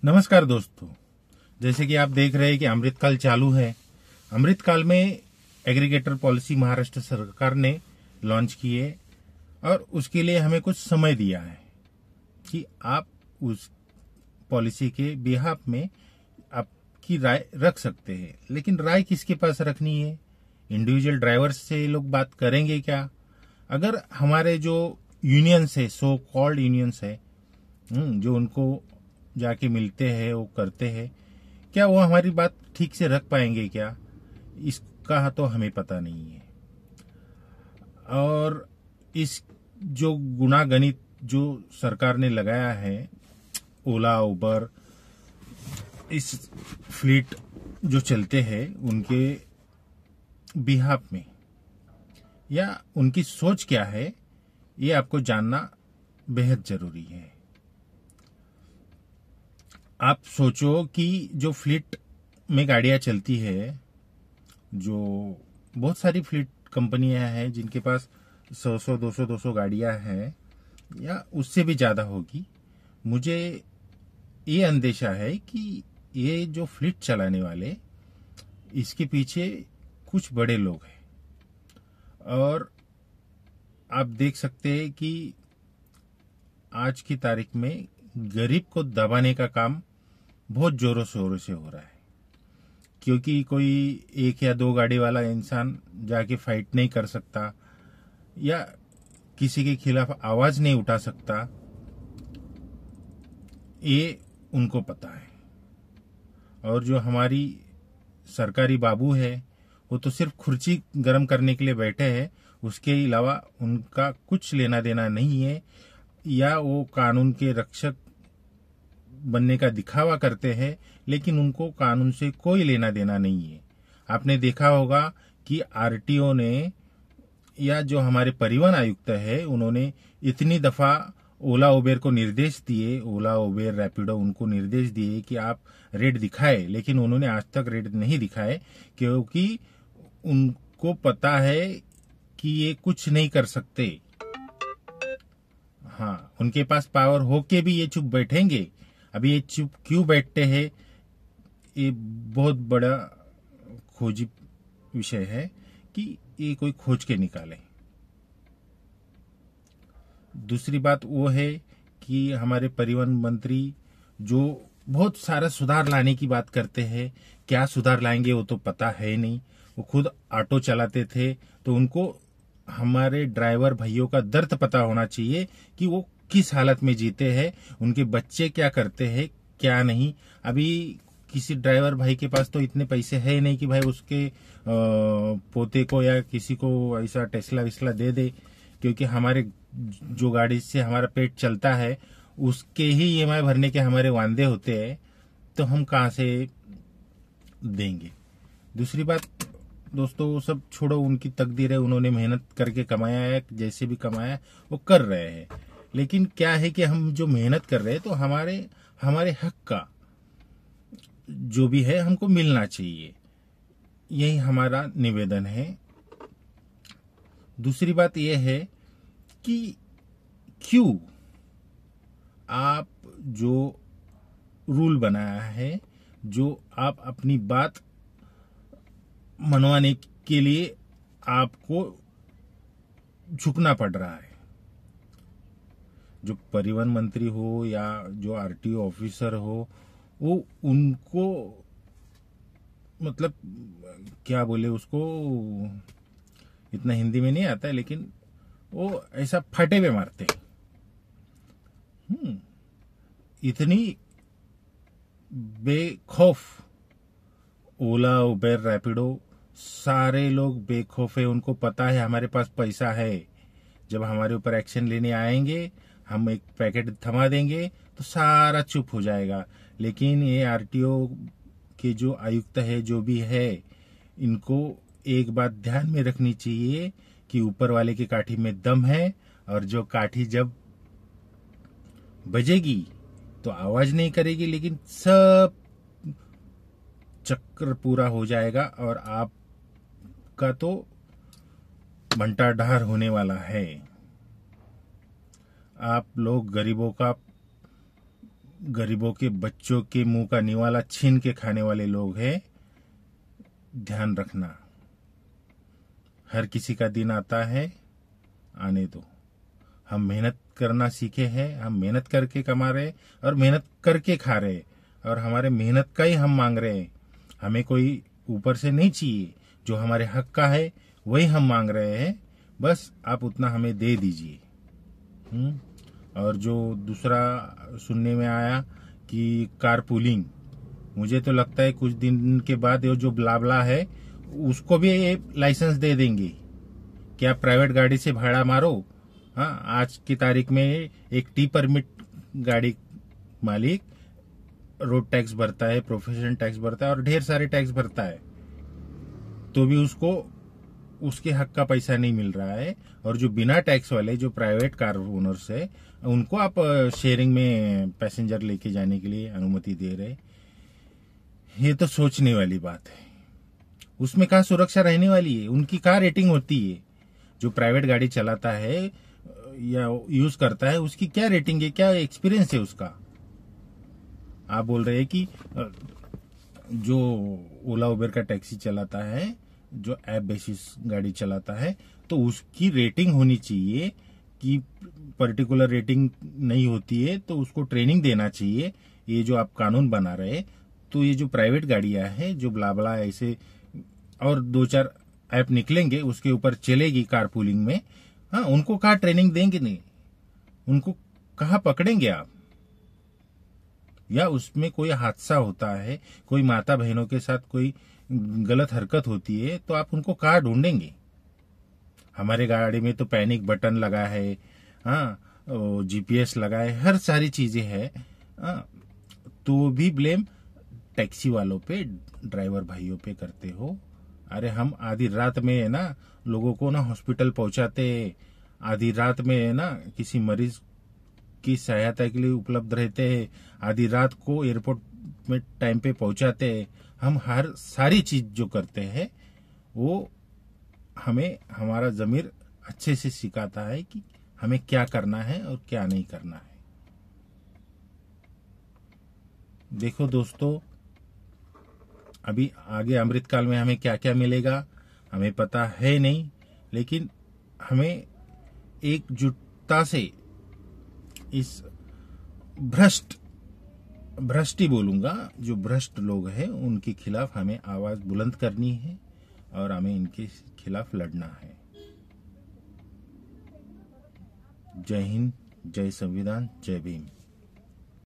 नमस्कार दोस्तों, जैसे कि आप देख रहे हैं कि अमृतकाल चालू है। अमृतकाल में एग्रीगेटर पॉलिसी महाराष्ट्र सरकार ने लॉन्च की है और उसके लिए हमें कुछ समय दिया है कि आप उस पॉलिसी के बिहाफ में आपकी राय रख सकते हैं। लेकिन राय किसके पास रखनी है? इंडिविजुअल ड्राइवर्स से लोग बात करेंगे क्या? अगर हमारे जो यूनियंस है, सो कॉल्ड यूनियंस है, जो उनको जाके मिलते हैं, वो करते हैं, क्या वो हमारी बात ठीक से रख पाएंगे क्या? इसका तो हमें पता नहीं है। और इस जो गुणागणित जो सरकार ने लगाया है, ओला उबर, इस फ्लीट जो चलते हैं उनके बिहाफ में, या उनकी सोच क्या है, ये आपको जानना बेहद जरूरी है। आप सोचो कि जो फ्लीट में गाड़ियां चलती है, जो बहुत सारी फ्लीट कंपनियां हैं जिनके पास 100-200 गाड़ियां हैं या उससे भी ज्यादा होगी। मुझे ये अंदेशा है कि ये जो फ्लीट चलाने वाले, इसके पीछे कुछ बड़े लोग हैं। और आप देख सकते हैं कि आज की तारीख में गरीब को दबाने का काम बहुत जोरों शोरों से हो रहा है, क्योंकि कोई एक या दो गाड़ी वाला इंसान जाके फाइट नहीं कर सकता या किसी के खिलाफ आवाज नहीं उठा सकता, ये उनको पता है। और जो हमारी सरकारी बाबू है, वो तो सिर्फ कुर्सी गर्म करने के लिए बैठे हैं, उसके अलावा उनका कुछ लेना देना नहीं है, या वो कानून के रक्षक बनने का दिखावा करते हैं, लेकिन उनको कानून से कोई लेना देना नहीं है। आपने देखा होगा कि आरटीओ ने या जो हमारे परिवहन आयुक्त है, उन्होंने इतनी दफा ओला उबेर को निर्देश दिए, ओला उबेर रैपिडो उनको निर्देश दिए कि आप रेट दिखाए, लेकिन उन्होंने आज तक रेट नहीं दिखाए, क्योंकि उनको पता है कि ये कुछ नहीं कर सकते। हाँ, उनके पास पावर होके भी ये चुप बैठेंगे। अभी ये चुप क्यों बैठते हैं, ये बहुत बड़ा खोजी विषय है कि ये कोई खोज के निकाले। दूसरी बात वो है कि हमारे परिवहन मंत्री जो बहुत सारा सुधार लाने की बात करते हैं, क्या सुधार लाएंगे वो तो पता है नहीं। वो खुद ऑटो चलाते थे, तो उनको हमारे ड्राइवर भाइयों का दर्द पता होना चाहिए कि वो किस हालत में जीते हैं, उनके बच्चे क्या करते हैं, क्या नहीं। अभी किसी ड्राइवर भाई के पास तो इतने पैसे है नहीं कि भाई उसके पोते को या किसी को ऐसा टेस्ला विस्ला दे दे, क्योंकि हमारे जो गाड़ी से हमारा पेट चलता है उसके ही ईएमआई भरने के हमारे वांदे होते हैं, तो हम कहां से देंगे। दूसरी बात दोस्तों, वो सब छोड़ो, उनकी तकदीर है, उन्होंने मेहनत करके कमाया है, जैसे भी कमाया वो कर रहे हैं। लेकिन क्या है कि हम जो मेहनत कर रहे हैं, तो हमारे हक का जो भी है हमको मिलना चाहिए, यही हमारा निवेदन है। दूसरी बात यह है कि क्यों आप जो रूल बनाया है, जो आप अपनी बात मनवाने के लिए आपको झुकना पड़ रहा है। जो परिवहन मंत्री हो या जो आरटीओ ऑफिसर हो, वो उनको मतलब क्या बोले उसको, इतना हिंदी में नहीं आता है, लेकिन वो ऐसा फटे पे मारते हैं। इतनी बेखौफ ओला उबेर रैपिडो, सारे लोग बेखौफ है, उनको पता है हमारे पास पैसा है, जब हमारे ऊपर एक्शन लेने आएंगे, हम एक पैकेट थमा देंगे तो सारा चुप हो जाएगा। लेकिन ये आरटीओ के जो आयुक्त है, जो भी है, इनको एक बात ध्यान में रखनी चाहिए कि ऊपर वाले की काठी में दम है, और जो काठी जब बजेगी तो आवाज नहीं करेगी, लेकिन सब चक्र पूरा हो जाएगा और आपका तो बंटाढार होने वाला है। आप लोग गरीबों का गरीबों के बच्चों के मुंह का निवाला छीन के खाने वाले लोग हैं। ध्यान रखना, हर किसी का दिन आता है, आने दो। हम मेहनत करना सीखे हैं, हम मेहनत करके कमा रहे और मेहनत करके खा रहे, और हमारे मेहनत का ही हम मांग रहे हैं। हमें कोई ऊपर से नहीं चाहिए, जो हमारे हक का है वही हम मांग रहे हैं। बस आप उतना हमें दे दीजिए। और जो दूसरा सुनने में आया कि कार पूलिंग, मुझे तो लगता है कुछ दिन के बाद ये जो ब्लाबला है उसको भी लाइसेंस दे देंगे कि आप प्राइवेट गाड़ी से भाड़ा मारो। हाँ, आज की तारीख में एक टी परमिट गाड़ी मालिक रोड टैक्स भरता है, प्रोफेशन टैक्स भरता है और ढेर सारे टैक्स भरता है, तो भी उसको उसके हक का पैसा नहीं मिल रहा है। और जो बिना टैक्स वाले जो प्राइवेट कार ओनर्स है, उनको आप शेयरिंग में पैसेंजर लेके जाने के लिए अनुमति दे रहे। ये तो सोचने वाली बात है। उसमें कहाँ सुरक्षा रहने वाली है? उनकी कहाँ रेटिंग होती है? जो प्राइवेट गाड़ी चलाता है या यूज करता है, उसकी क्या रेटिंग है, क्या एक्सपीरियंस है उसका? आप बोल रहे हैं कि जो ओला उबेर का टैक्सी चलाता है, जो ऐप बेसिस गाड़ी चलाता है, तो उसकी रेटिंग होनी चाहिए। कि पर्टिकुलर रेटिंग नहीं होती है तो उसको ट्रेनिंग देना चाहिए। ये जो आप कानून बना रहे, तो ये जो प्राइवेट गाड़ियां हैं जो ब्लाबला ऐसे और 2-4 ऐप निकलेंगे उसके ऊपर चलेगी कार पूलिंग में, हाँ, उनको कहाँ ट्रेनिंग देंगे? नहीं, उनको कहाँ पकड़ेंगे आप? या उसमें कोई हादसा होता है, कोई माता बहनों के साथ कोई गलत हरकत होती है, तो आप उनको कहाँ ढूंढेंगे? हमारे गाड़ी में तो पैनिक बटन लगा है, हाँ, जीपीएस लगा है, हर सारी चीजें हैं, हाँ, तो भी ब्लेम टैक्सी वालों पे, ड्राइवर भाइयों पे करते हो। अरे हम आधी रात में है ना लोगों को ना हॉस्पिटल पहुंचाते, आधी रात में है ना किसी मरीज की सहायता के लिए उपलब्ध रहते हैं, आधी रात को एयरपोर्ट में टाइम पे पहुंचाते हैं। हम हर सारी चीज जो करते हैं वो हमें हमारा ज़मीर अच्छे से सिखाता है कि हमें क्या करना है और क्या नहीं करना है। देखो दोस्तों, अभी आगे अमृतकाल में हमें क्या क्या मिलेगा हमें पता है नहीं, लेकिन हमें एकजुटता से इस भ्रष्टी बोलूंगा, जो भ्रष्ट लोग हैं उनके खिलाफ हमें आवाज बुलंद करनी है और हमें इनके खिलाफ लड़ना है। जय हिंद, जय संविधान, जय भीम।